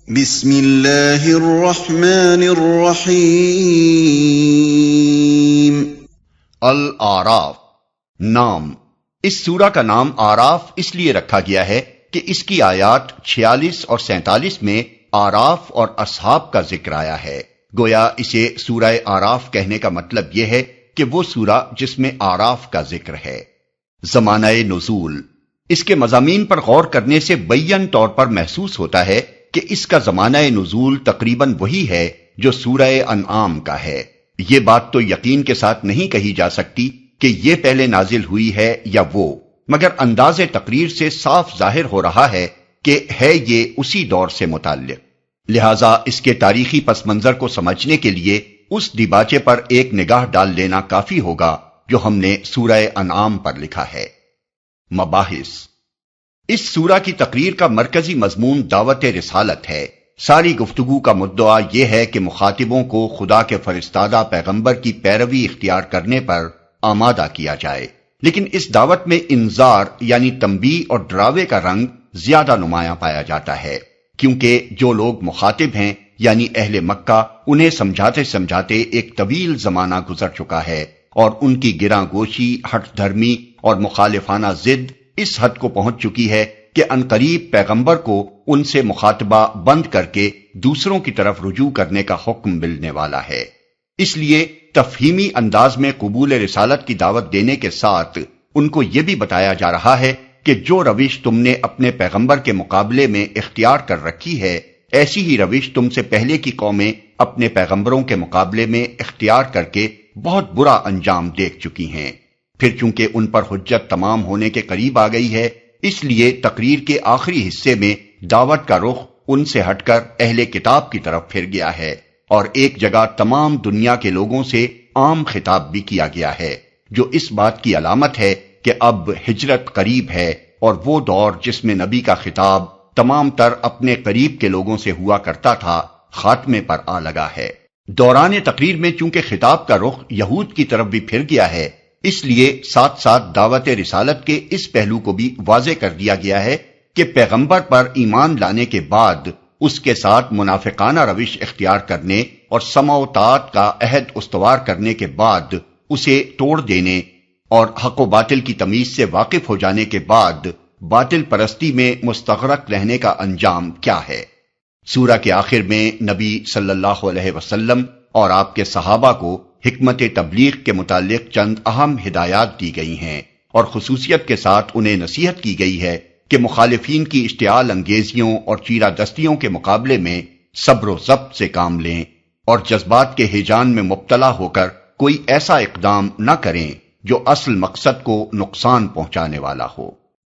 بسم اللہ الرحمن الرحیم۔ الاعراف نام۔ اس سورہ کا نام آراف اس لیے رکھا گیا ہے کہ اس کی آیات 46 اور 47 میں آراف اور اصحاب کا ذکر آیا ہے۔ گویا اسے سورہ آراف کہنے کا مطلب یہ ہے کہ وہ سورہ جس میں آراف کا ذکر ہے۔ زمانہ نزول۔ اس کے مضامین پر غور کرنے سے بیان طور پر محسوس ہوتا ہے کہ اس کا زمانہ نزول تقریباً وہی ہے جو سورہ انعام کا ہے۔ یہ بات تو یقین کے ساتھ نہیں کہی جا سکتی کہ یہ پہلے نازل ہوئی ہے یا وہ، مگر انداز تقریر سے صاف ظاہر ہو رہا ہے کہ ہے یہ اسی دور سے متعلق۔ لہٰذا اس کے تاریخی پس منظر کو سمجھنے کے لیے اس دیباچے پر ایک نگاہ ڈال لینا کافی ہوگا جو ہم نے سورہ انعام پر لکھا ہے۔ مباحث۔ اس سورہ کی تقریر کا مرکزی مضمون دعوت رسالت ہے۔ ساری گفتگو کا مدعا یہ ہے کہ مخاطبوں کو خدا کے فرستادہ پیغمبر کی پیروی اختیار کرنے پر آمادہ کیا جائے، لیکن اس دعوت میں انذار یعنی تنبیہ اور ڈراوے کا رنگ زیادہ نمایاں پایا جاتا ہے، کیونکہ جو لوگ مخاطب ہیں یعنی اہل مکہ، انہیں سمجھاتے سمجھاتے ایک طویل زمانہ گزر چکا ہے اور ان کی گراں گوشی، ہٹ دھرمی اور مخالفانہ ضد اس حد کو پہنچ چکی ہے کہ عنقریب پیغمبر کو ان سے مخاطبہ بند کر کے دوسروں کی طرف رجوع کرنے کا حکم ملنے والا ہے۔ اس لیے تفہیمی انداز میں قبول رسالت کی دعوت دینے کے ساتھ ان کو یہ بھی بتایا جا رہا ہے کہ جو روش تم نے اپنے پیغمبر کے مقابلے میں اختیار کر رکھی ہے، ایسی ہی روش تم سے پہلے کی قومیں اپنے پیغمبروں کے مقابلے میں اختیار کر کے بہت برا انجام دیکھ چکی ہیں۔ پھر چونکہ ان پر حجت تمام ہونے کے قریب آ گئی ہے، اس لیے تقریر کے آخری حصے میں دعوت کا رخ ان سے ہٹ کر اہل کتاب کی طرف پھر گیا ہے، اور ایک جگہ تمام دنیا کے لوگوں سے عام خطاب بھی کیا گیا ہے، جو اس بات کی علامت ہے کہ اب ہجرت قریب ہے اور وہ دور جس میں نبی کا خطاب تمام تر اپنے قریب کے لوگوں سے ہوا کرتا تھا، خاتمے پر آ لگا ہے۔ دوران تقریر میں چونکہ خطاب کا رخ یہود کی طرف بھی پھر گیا ہے، اس لیے ساتھ ساتھ دعوت رسالت کے اس پہلو کو بھی واضح کر دیا گیا ہے کہ پیغمبر پر ایمان لانے کے بعد اس کے ساتھ منافقانہ روش اختیار کرنے اور سمع و طاعت کا عہد استوار کرنے کے بعد اسے توڑ دینے اور حق و باطل کی تمیز سے واقف ہو جانے کے بعد باطل پرستی میں مستغرق رہنے کا انجام کیا ہے۔ سورہ کے آخر میں نبی صلی اللہ علیہ وسلم اور آپ کے صحابہ کو حکمت تبلیغ کے متعلق چند اہم ہدایات دی گئی ہیں، اور خصوصیت کے ساتھ انہیں نصیحت کی گئی ہے کہ مخالفین کی اشتعال انگیزیوں اور چیرہ دستیوں کے مقابلے میں صبر و ضبط سے کام لیں اور جذبات کے ہیجان میں مبتلا ہو کر کوئی ایسا اقدام نہ کریں جو اصل مقصد کو نقصان پہنچانے والا ہو۔